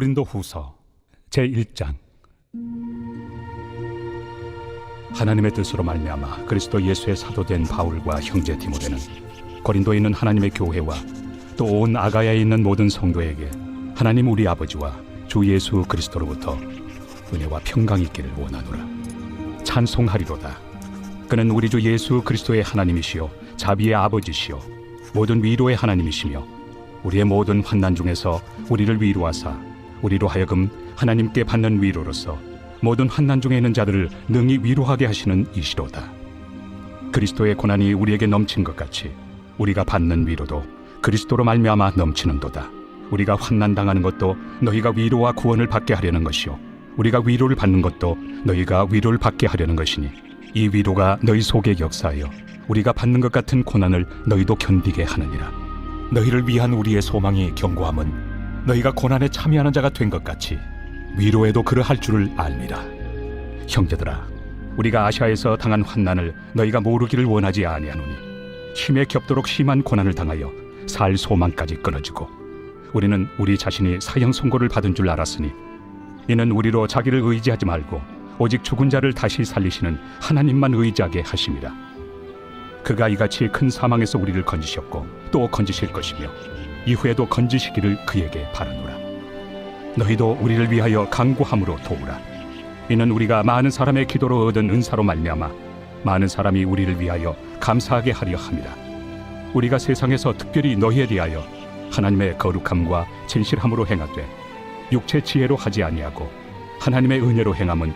고린도후서 제1장. 하나님의 뜻으로 말미암아 그리스도 예수의 사도된 바울과 형제 디모데는 고린도에 있는 하나님의 교회와 또 온 아가야에 있는 모든 성도에게 하나님 우리 아버지와 주 예수 그리스도로부터 은혜와 평강이 있기를 원하노라. 찬송하리로다. 그는 우리 주 예수 그리스도의 하나님이시요 자비의 아버지시요 모든 위로의 하나님이시며 우리의 모든 환난 중에서 우리를 위로하사 우리로 하여금 하나님께 받는 위로로서 모든 환난 중에 있는 자들을 능히 위로하게 하시는 이시로다. 그리스도의 고난이 우리에게 넘친 것 같이 우리가 받는 위로도 그리스도로 말미암아 넘치는도다. 우리가 환난 당하는 것도 너희가 위로와 구원을 받게 하려는 것이요 우리가 위로를 받는 것도 너희가 위로를 받게 하려는 것이니 이 위로가 너희 속에 역사하여 우리가 받는 것 같은 고난을 너희도 견디게 하느니라. 너희를 위한 우리의 소망이 견고함은 너희가 고난에 참여하는 자가 된 것 같이 위로에도 그러할 줄을 알미라. 형제들아, 우리가 아시아에서 당한 환난을 너희가 모르기를 원하지 아니하노니 힘에 겹도록 심한 고난을 당하여 살 소망까지 끊어지고 우리는 우리 자신이 사형 선고를 받은 줄 알았으니 이는 우리로 자기를 의지하지 말고 오직 죽은 자를 다시 살리시는 하나님만 의지하게 하심이라. 그가 이같이 큰 사망에서 우리를 건지셨고 또 건지실 것이며 이후에도 건지시기를 그에게 바라노라. 너희도 우리를 위하여 간구함으로 도우라. 이는 우리가 많은 사람의 기도로 얻은 은사로 말미암아 많은 사람이 우리를 위하여 감사하게 하려 함이라. 우리가 세상에서 특별히 너희에 대하여 하나님의 거룩함과 진실함으로 행하되 육체 지혜로 하지 아니하고 하나님의 은혜로 행함은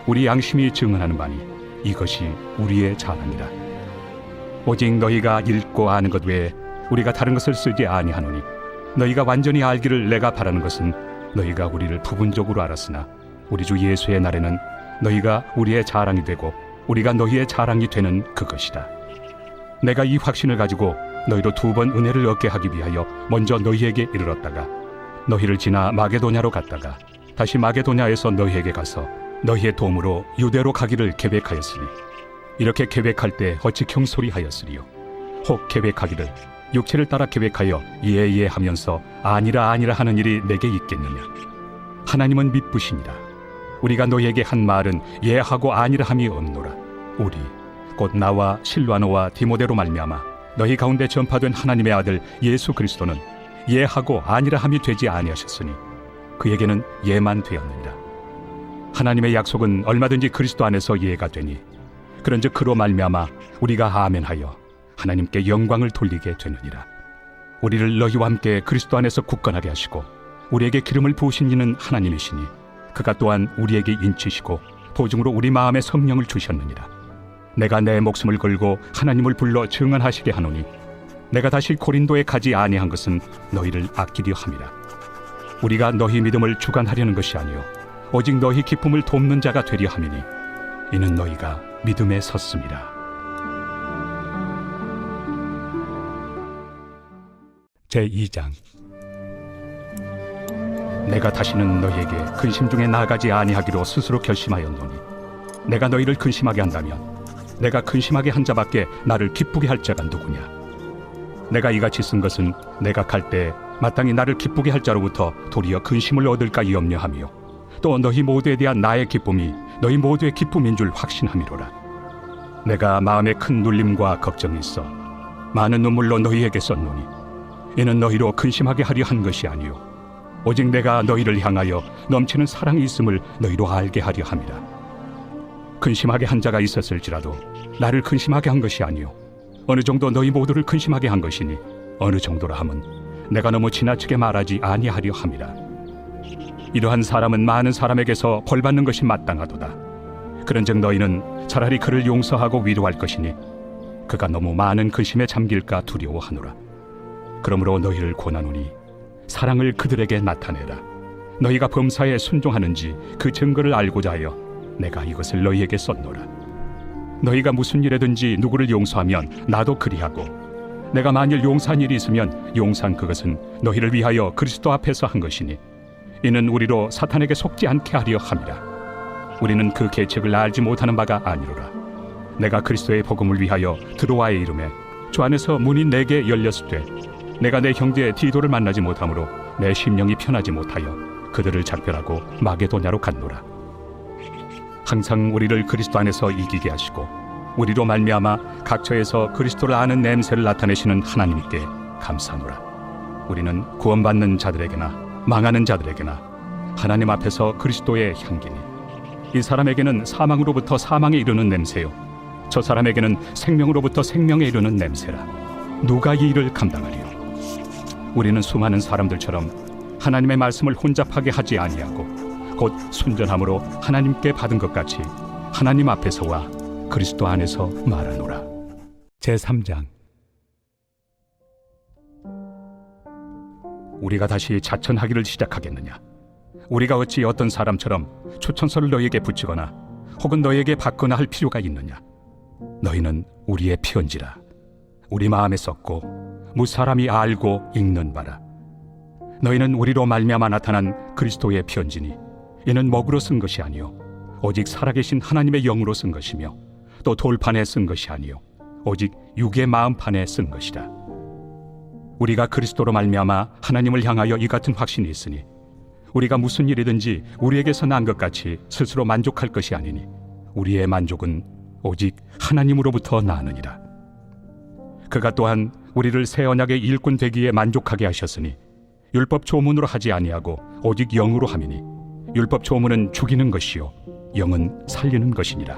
우리 양심이 증언하는 바니 이것이 우리의 자랑이라. 오직 너희가 읽고 아는 것 외에 우리가 다른 것을 쓰지 아니하노니 너희가 완전히 알기를 내가 바라는 것은 너희가 우리를 부분적으로 알았으나 우리 주 예수의 날에는 너희가 우리의 자랑이 되고 우리가 너희의 자랑이 되는 그것이다. 내가 이 확신을 가지고 너희로 2번 은혜를 얻게 하기 위하여 먼저 너희에게 이르렀다가 너희를 지나 마게도냐로 갔다가 다시 마게도냐에서 너희에게 가서 너희의 도움으로 유대로 가기를 계획하였으니 이렇게 계획할 때 어찌 경솔이하였으리요. 혹 계획하기를 육체를 따라 계획하여 예예 하면서 아니라 아니라 하는 일이 내게 있겠느냐. 하나님은 미쁘시니라. 우리가 너희에게 한 말은 예하고 아니라 함이 없노라. 우리 곧 나와 실와노와 디모데로 말미암아 너희 가운데 전파된 하나님의 아들 예수 그리스도는 예하고 아니라 함이 되지 아니하셨으니 그에게는 예만 되었느니라. 하나님의 약속은 얼마든지 그리스도 안에서 예가 되니 그런즉 그로 말미암아 우리가 아멘하여 하나님께 영광을 돌리게 되느니라. 우리를 너희와 함께 그리스도 안에서 굳건하게 하시고 우리에게 기름을 부으신 이는 하나님이시니 그가 또한 우리에게 인치시고 보증으로 우리 마음에 성령을 주셨느니라. 내가 내 목숨을 걸고 하나님을 불러 증언하시게 하노니 내가 다시 고린도에 가지 아니한 것은 너희를 아끼려 함이라. 우리가 너희 믿음을 주관하려는 것이 아니요 오직 너희 기쁨을 돕는 자가 되려 함이니 이는 너희가 믿음에 섰음이라. 제2장. 내가 다시는 너희에게 근심 중에 나아가지 아니하기로 스스로 결심하였노니 내가 너희를 근심하게 한다면 내가 근심하게 한 자밖에 나를 기쁘게 할 자가 누구냐. 내가 이같이 쓴 것은 내가 갈 때 마땅히 나를 기쁘게 할 자로부터 도리어 근심을 얻을까 염려하며 또 너희 모두에 대한 나의 기쁨이 너희 모두의 기쁨인 줄 확신함이로라. 내가 마음에 큰 눌림과 걱정이 있어 많은 눈물로 너희에게 썼노니 이는 너희로 근심하게 하려 한 것이 아니요 오직 내가 너희를 향하여 넘치는 사랑이 있음을 너희로 알게 하려 함이라. 근심하게 한 자가 있었을지라도 나를 근심하게 한 것이 아니요 어느 정도 너희 모두를 근심하게 한 것이니 어느 정도라 함은 내가 너무 지나치게 말하지 아니하려 함이라. 이러한 사람은 많은 사람에게서 벌받는 것이 마땅하도다. 그런즉 너희는 차라리 그를 용서하고 위로할 것이니 그가 너무 많은 근심에 잠길까 두려워하노라. 그러므로 너희를 권하노니 사랑을 그들에게 나타내라. 너희가 범사에 순종하는지 그 증거를 알고자 하여 내가 이것을 너희에게 썼노라. 너희가 무슨 일에든지 누구를 용서하면 나도 그리하고 내가 만일 용서한 일이 있으면 용서한 그것은 너희를 위하여 그리스도 앞에서 한 것이니 이는 우리로 사탄에게 속지 않게 하려 함이라. 우리는 그 계책을 알지 못하는 바가 아니로라. 내가 그리스도의 복음을 위하여 드로아에 이르매 주 안에서 문이 내게 열렸을 때 내가 내 형제 디도를 만나지 못하므로 내 심령이 편하지 못하여 그들을 작별하고 마게도냐로 갔노라. 항상 우리를 그리스도 안에서 이기게 하시고 우리로 말미암아 각처에서 그리스도를 아는 냄새를 나타내시는 하나님께 감사하노라. 우리는 구원받는 자들에게나 망하는 자들에게나 하나님 앞에서 그리스도의 향기니 이 사람에게는 사망으로부터 사망에 이르는 냄새요 저 사람에게는 생명으로부터 생명에 이르는 냄새라. 누가 이 일을 감당하리요? 우리는 수많은 사람들처럼 하나님의 말씀을 혼잡하게 하지 아니하고 곧 순전함으로 하나님께 받은 것 같이 하나님 앞에서와 그리스도 안에서 말하노라. 제3장. 우리가 다시 자천하기를 시작하겠느냐? 우리가 어찌 어떤 사람처럼 추천서를 너희에게 붙이거나 혹은 너희에게 받거나 할 필요가 있느냐? 너희는 우리의 편지라. 우리 마음에 썼고 무사람이 알고 읽는 바라. 너희는 우리로 말미암아 나타난 그리스도의 편지니 이는 먹으로 쓴 것이 아니요 오직 살아계신 하나님의 영으로 쓴 것이며 또 돌판에 쓴 것이 아니요 오직 육의 마음판에 쓴 것이라. 우리가 그리스도로 말미암아 하나님을 향하여 이 같은 확신이 있으니 우리가 무슨 일이든지 우리에게서 난 것 같이 스스로 만족할 것이 아니니 우리의 만족은 오직 하나님으로부터 나느니라. 그가 또한 우리를 새 언약의 일꾼 되기에 만족하게 하셨으니 율법 조문으로 하지 아니하고 오직 영으로 함이니 율법 조문은 죽이는 것이요 영은 살리는 것이니라.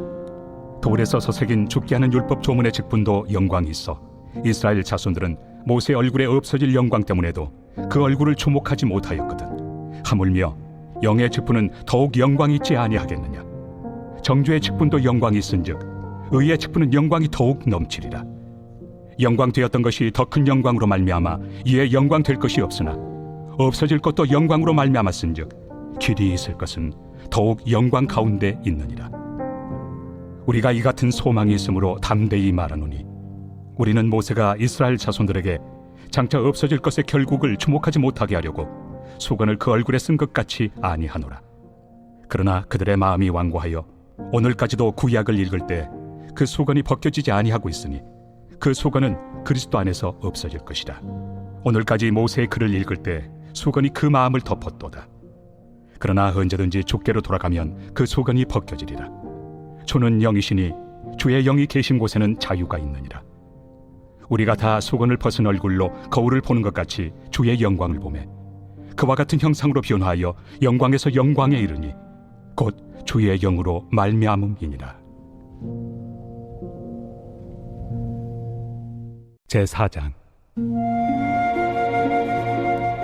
돌에 써서 새긴 죽게 하는 율법 조문의 직분도 영광이 있어 이스라엘 자손들은 모세 얼굴에 없어질 영광 때문에도 그 얼굴을 주목하지 못하였거든. 하물며 영의 직분은 더욱 영광이 있지 아니하겠느냐? 정죄의 직분도 영광이 있은즉 의의 직분은 영광이 더욱 넘치리라. 영광 되었던 것이 더 큰 영광으로 말미암아 이에 영광 될 것이 없으나 없어질 것도 영광으로 말미암았은즉 길이 있을 것은 더욱 영광 가운데 있느니라. 우리가 이 같은 소망이 있으므로 담대히 말하노니 우리는 모세가 이스라엘 자손들에게 장차 없어질 것의 결국을 주목하지 못하게 하려고 수건을 그 얼굴에 쓴 것 같이 아니하노라. 그러나 그들의 마음이 완고하여 오늘까지도 구약을 읽을 때 그 수건이 벗겨지지 아니하고 있으니 그 수건은 그리스도 안에서 없어질 것이라. 오늘까지 모세의 글을 읽을 때 수건이 그 마음을 덮었도다. 그러나 언제든지 주께로 돌아가면 그 수건이 벗겨지리라. 주는 영이시니 주의 영이 계신 곳에는 자유가 있느니라. 우리가 다 수건을 벗은 얼굴로 거울을 보는 것 같이 주의 영광을 보매 그와 같은 형상으로 변화하여 영광에서 영광에 이르니 곧 주의 영으로 말미암음이니라. 제4장.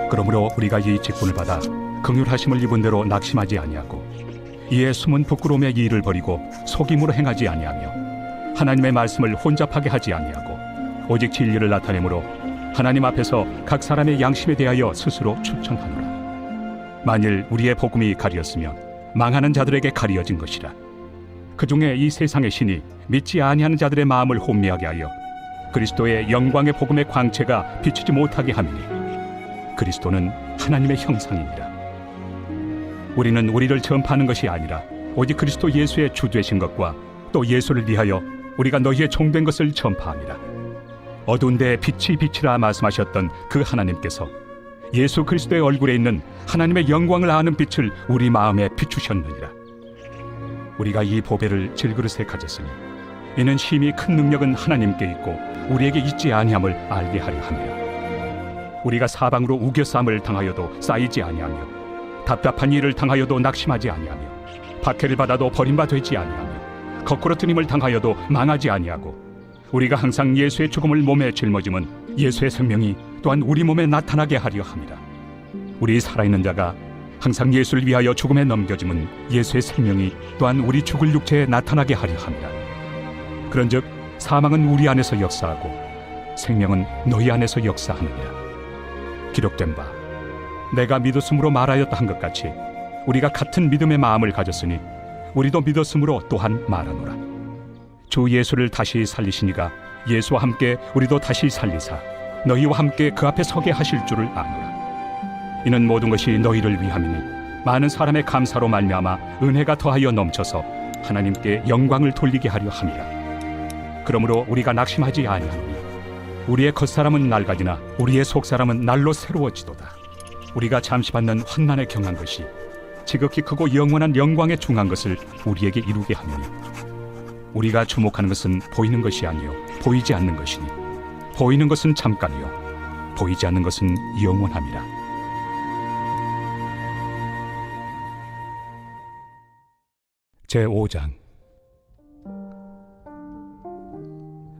그러므로 우리가 이 직분을 받아 긍휼하심을 입은 대로 낙심하지 아니하고 이에 숨은 부끄러움의 일을 버리고 속임으로 행하지 아니하며 하나님의 말씀을 혼잡하게 하지 아니하고 오직 진리를 나타내므로 하나님 앞에서 각 사람의 양심에 대하여 스스로 추천하노라. 만일 우리의 복음이 가리었으면 망하는 자들에게 가리어진 것이라. 그 중에 이 세상의 신이 믿지 아니하는 자들의 마음을 혼미하게 하여 그리스도의 영광의 복음의 광채가 비치지 못하게 함이니 그리스도는 하나님의 형상이니라. 우리는 우리를 전파하는 것이 아니라 오직 그리스도 예수의 주 되신 것과 또 예수를 위하여 우리가 너희의 종된 것을 전파함이라. 어두운 데에 빛이 비치라 말씀하셨던 그 하나님께서 예수 그리스도의 얼굴에 있는 하나님의 영광을 아는 빛을 우리 마음에 비추셨느니라. 우리가 이 보배를 질그릇에 가졌으니 이는 심히 큰 능력은 하나님께 있고 우리에게 있지 아니함을 알게 하려 함이라. 우리가 사방으로 우겨싸움을 당하여도 쌓이지 아니하며 답답한 일을 당하여도 낙심하지 아니하며 박해를 받아도 버림받지 아니하며 거꾸로 트림을 당하여도 망하지 아니하고 우리가 항상 예수의 죽음을 몸에 짊어짐은 예수의 생명이 또한 우리 몸에 나타나게 하려 함이라. 우리 살아있는 자가 항상 예수를 위하여 죽음에 넘겨짐은 예수의 생명이 또한 우리 죽을 육체에 나타나게 하려 함이라. 그런즉 사망은 우리 안에서 역사하고 생명은 너희 안에서 역사하느니라. 기록된 바 내가 믿었으므로 말하였다 한 것 같이 우리가 같은 믿음의 마음을 가졌으니 우리도 믿었으므로 또한 말하노라. 주 예수를 다시 살리시니가 예수와 함께 우리도 다시 살리사 너희와 함께 그 앞에 서게 하실 줄을 아노라. 이는 모든 것이 너희를 위함이니 많은 사람의 감사로 말미암아 은혜가 더하여 넘쳐서 하나님께 영광을 돌리게 하려 함이라. 그러므로 우리가 낙심하지 아니하노니 우리의 겉사람은 낡아지나 우리의 속사람은 날로 새로워지도다. 우리가 잠시 받는 환난에 경한 것이 지극히 크고 영원한 영광에 중한 것을 우리에게 이루게 하느니 우리가 주목하는 것은 보이는 것이 아니요 보이지 않는 것이니 보이는 것은 잠깐이요 보이지 않는 것은 영원함이라. 제5장.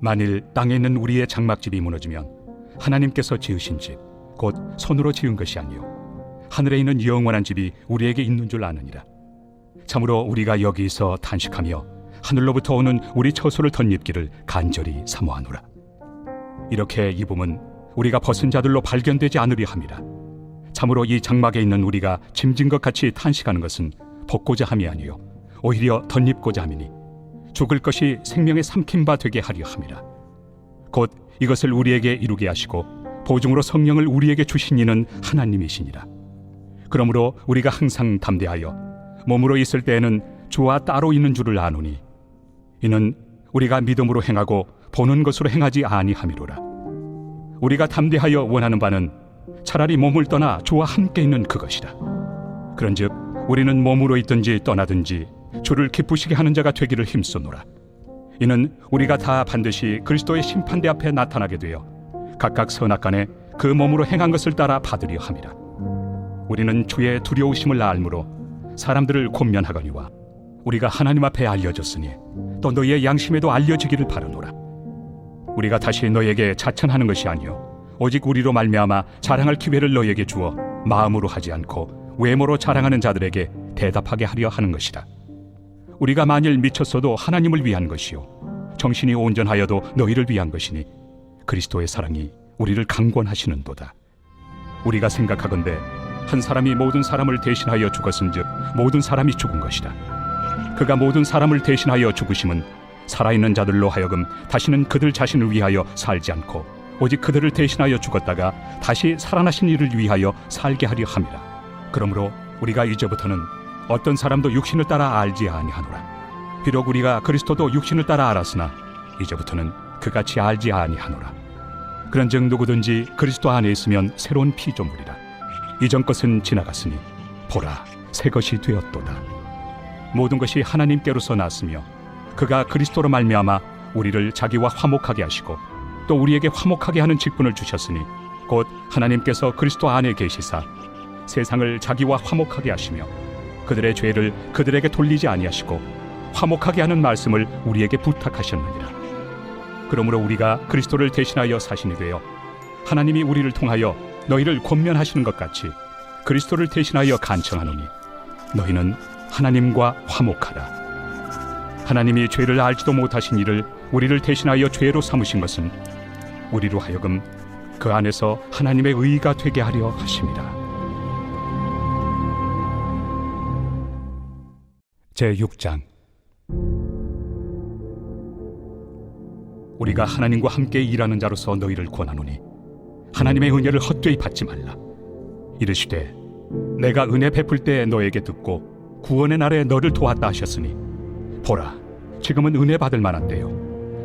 만일 땅에 있는 우리의 장막집이 무너지면 하나님께서 지으신 집 곧 손으로 지은 것이 아니요 하늘에 있는 영원한 집이 우리에게 있는 줄 아느니라. 참으로 우리가 여기서 탄식하며 하늘로부터 오는 우리 처소를 덧입기를 간절히 사모하노라. 이렇게 입음은 우리가 벗은 자들로 발견되지 않으려 함이라. 참으로 이 장막에 있는 우리가 짐진 것 같이 탄식하는 것은 벗고자 함이 아니요 오히려 덧입고자 함이니 죽을 것이 생명의 삼킨 바 되게 하려 함이라. 곧 이것을 우리에게 이루게 하시고 보증으로 성령을 우리에게 주신 이는 하나님이시니라. 그러므로 우리가 항상 담대하여 몸으로 있을 때에는 주와 따로 있는 줄을 아노니 이는 우리가 믿음으로 행하고 보는 것으로 행하지 아니함이로라. 우리가 담대하여 원하는 바는 차라리 몸을 떠나 주와 함께 있는 그것이라. 그런즉 우리는 몸으로 있든지 떠나든지 주를 기쁘시게 하는 자가 되기를 힘쓰노라. 이는 우리가 다 반드시 그리스도의 심판대 앞에 나타나게 되어 각각 선악간에 그 몸으로 행한 것을 따라 받으려 함이라. 우리는 주의 두려우심을 알므로 사람들을 권면하거니와 우리가 하나님 앞에 알려졌으니 또 너희의 양심에도 알려지기를 바라노라. 우리가 다시 너희에게 자천하는 것이 아니요 오직 우리로 말미암아 자랑할 기회를 너희에게 주어 마음으로 하지 않고 외모로 자랑하는 자들에게 대답하게 하려 하는 것이라. 우리가 만일 미쳤어도 하나님을 위한 것이요 정신이 온전하여도 너희를 위한 것이니 그리스도의 사랑이 우리를 강권하시는도다. 우리가 생각하건대 한 사람이 모든 사람을 대신하여 죽었은즉 모든 사람이 죽은 것이다. 그가 모든 사람을 대신하여 죽으심은 살아있는 자들로 하여금 다시는 그들 자신을 위하여 살지 않고 오직 그들을 대신하여 죽었다가 다시 살아나신 이를 위하여 살게 하려 함이라. 그러므로 우리가 이제부터는 어떤 사람도 육신을 따라 알지 아니하노라. 비록 우리가 그리스도도 육신을 따라 알았으나 이제부터는 그같이 알지 아니하노라. 그런즉 누구든지 그리스도 안에 있으면 새로운 피조물이라. 이전 것은 지나갔으니 보라 새 것이 되었도다. 모든 것이 하나님께로서 났으며 그가 그리스도로 말미암아 우리를 자기와 화목하게 하시고 또 우리에게 화목하게 하는 직분을 주셨으니 곧 하나님께서 그리스도 안에 계시사 세상을 자기와 화목하게 하시며 그들의 죄를 그들에게 돌리지 아니하시고 화목하게 하는 말씀을 우리에게 부탁하셨느니라. 그러므로 우리가 그리스도를 대신하여 사신이 되어 하나님이 우리를 통하여 너희를 권면하시는 것 같이 그리스도를 대신하여 간청하노니 너희는 하나님과 화목하라. 하나님이 죄를 알지도 못하신 이를 우리를 대신하여 죄로 삼으신 것은 우리로 하여금 그 안에서 하나님의 의가 되게 하려 하심이라. 제6장. 우리가 하나님과 함께 일하는 자로서 너희를 권하노니 하나님의 은혜를 헛되이 받지 말라. 이르시되 내가 은혜 베풀 때 너에게 듣고 구원의 날에 너를 도왔다 하셨으니 보라 지금은 은혜 받을 만한 때요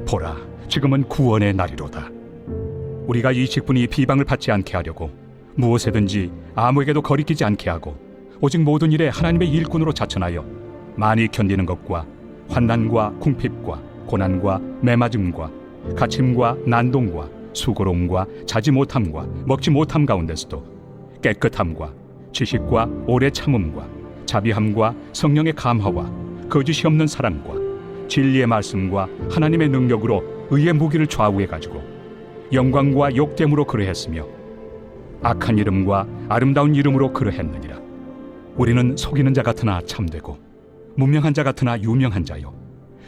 보라 지금은 구원의 날이로다. 우리가 이 직분이 비방을 받지 않게 하려고 무엇에든지 아무에게도 거리끼지 않게 하고 오직 모든 일에 하나님의 일꾼으로 자천하여 많이 견디는 것과 환난과 궁핍과 고난과 매맞음과 갇힘과 난동과 수고로움과 자지 못함과 먹지 못함 가운데서도 깨끗함과 지식과 오래 참음과 자비함과 성령의 감화와 거짓이 없는 사랑과 진리의 말씀과 하나님의 능력으로 의의 무기를 좌우해 가지고 영광과 욕됨으로 그러했으며 악한 이름과 아름다운 이름으로 그러했느니라. 우리는 속이는 자 같으나 참되고 무명한 자 같으나 유명한 자요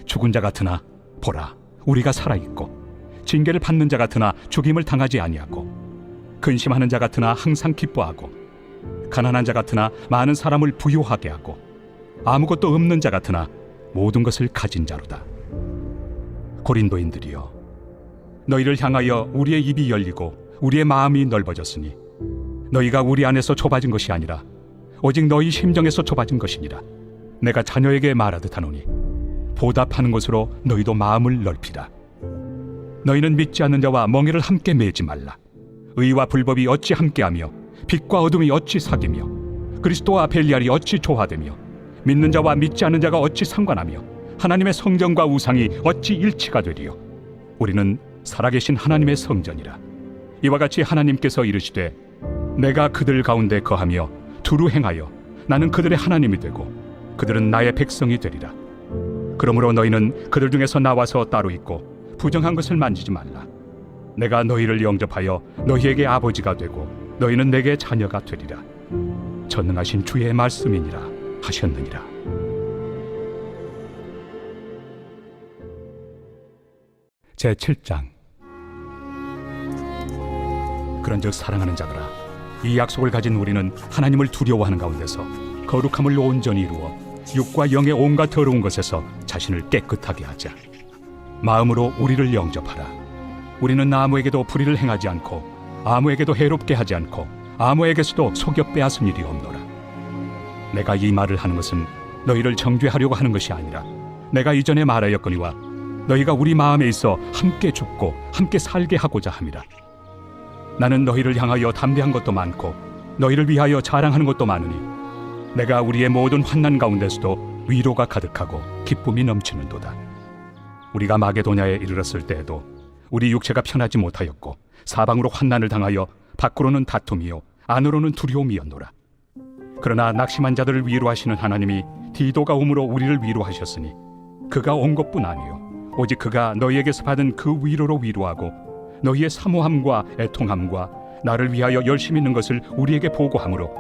죽은 자 같으나 보라 우리가 살아있고 징계를 받는 자 같으나 죽임을 당하지 아니하고 근심하는 자 같으나 항상 기뻐하고 가난한 자 같으나 많은 사람을 부유하게 하고 아무것도 없는 자 같으나 모든 것을 가진 자로다. 고린도인들이여 너희를 향하여 우리의 입이 열리고 우리의 마음이 넓어졌으니 너희가 우리 안에서 좁아진 것이 아니라 오직 너희 심정에서 좁아진 것이니라. 내가 자녀에게 말하듯 하노니 보답하는 것으로 너희도 마음을 넓히라. 너희는 믿지 않는 자와 멍에를 함께 매지 말라. 의와 불법이 어찌 함께하며 빛과 어둠이 어찌 사귀며 그리스도와 벨리알이 어찌 조화되며 믿는 자와 믿지 않는 자가 어찌 상관하며 하나님의 성전과 우상이 어찌 일치가 되리요. 우리는 살아계신 하나님의 성전이라. 이와 같이 하나님께서 이르시되 내가 그들 가운데 거하며 두루 행하여 나는 그들의 하나님이 되고 그들은 나의 백성이 되리라. 그러므로 너희는 그들 중에서 나와서 따로 있고 부정한 것을 만지지 말라. 내가 너희를 영접하여 너희에게 아버지가 되고 너희는 내게 자녀가 되리라. 전능하신 주의 말씀이니라 하셨느니라. 제7장. 그런즉 사랑하는 자들아, 이 약속을 가진 우리는 하나님을 두려워하는 가운데서 거룩함을 온전히 이루어 육과 영의 온갖 더러운 것에서 자신을 깨끗하게 하자. 마음으로 우리를 영접하라. 우리는 아무에게도 불의를 행하지 않고 아무에게도 해롭게 하지 않고 아무에게서도 속여 빼앗은 일이 없노라. 내가 이 말을 하는 것은 너희를 정죄하려고 하는 것이 아니라 내가 이전에 말하였거니와 너희가 우리 마음에 있어 함께 죽고 함께 살게 하고자 함이라. 나는 너희를 향하여 담대한 것도 많고 너희를 위하여 자랑하는 것도 많으니 내가 우리의 모든 환난 가운데서도 위로가 가득하고 기쁨이 넘치는도다. 우리가 마게도냐에 이르렀을 때에도 우리 육체가 편하지 못하였고 사방으로 환난을 당하여 밖으로는 다툼이요 안으로는 두려움이었노라. 그러나 낙심한 자들을 위로하시는 하나님이 디도가 오므로 우리를 위로하셨으니 그가 온 것뿐 아니요 오직 그가 너희에게서 받은 그 위로로 위로하고 너희의 사모함과 애통함과 나를 위하여 열심히 있는 것을 우리에게 보고함으로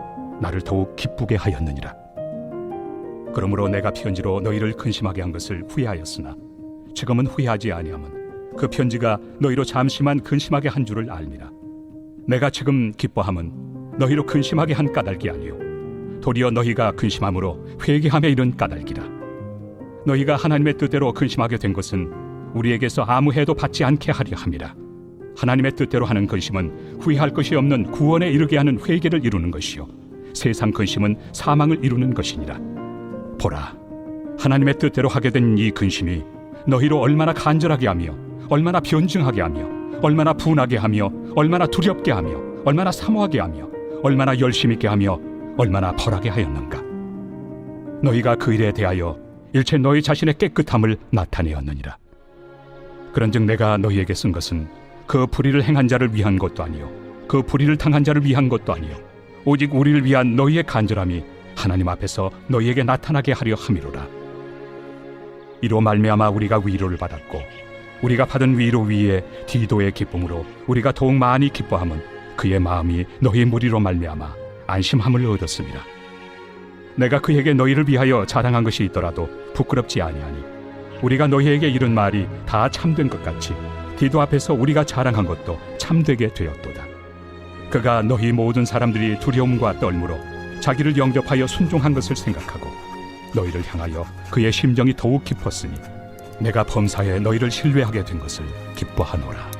나를 더욱 기쁘게 하였느니라. 그러므로 내가 편지로 너희를 근심하게 한 것을 후회하였으나 지금은 후회하지 아니함은 그 편지가 너희로 잠시만 근심하게 한 줄을 알미라. 내가 지금 기뻐함은 너희로 근심하게 한 까닭이 아니요 도리어 너희가 근심함으로 회개함에 이른 까닭이라. 너희가 하나님의 뜻대로 근심하게 된 것은 우리에게서 아무 해도 받지 않게 하려 함이라. 하나님의 뜻대로 하는 근심은 후회할 것이 없는 구원에 이르게 하는 회개를 이루는 것이요 세상 근심은 사망을 이루는 것이니라. 보라, 하나님의 뜻대로 하게 된 이 근심이 너희로 얼마나 간절하게 하며 얼마나 변증하게 하며 얼마나 분하게 하며 얼마나 두렵게 하며 얼마나 사모하게 하며 얼마나 열심 있게 하며 얼마나 벌하게 하였는가. 너희가 그 일에 대하여 일체 너희 자신의 깨끗함을 나타내었느니라. 그런즉 내가 너희에게 쓴 것은 그 불의를 행한 자를 위한 것도 아니요 그 불의를 당한 자를 위한 것도 아니요 오직 우리를 위한 너희의 간절함이 하나님 앞에서 너희에게 나타나게 하려 함이로라. 이로 말미암아 우리가 위로를 받았고 우리가 받은 위로 위에 디도의 기쁨으로 우리가 더욱 많이 기뻐함은 그의 마음이 너희 무리로 말미암아 안심함을 얻었습니다. 내가 그에게 너희를 위하여 자랑한 것이 있더라도 부끄럽지 아니하니 우리가 너희에게 이른 말이 다 참된 것 같이 디도 앞에서 우리가 자랑한 것도 참되게 되었도다. 그가 너희 모든 사람들이 두려움과 떨므로 자기를 영접하여 순종한 것을 생각하고 너희를 향하여 그의 심정이 더욱 깊었으니 내가 범사에 너희를 신뢰하게 된 것을 기뻐하노라.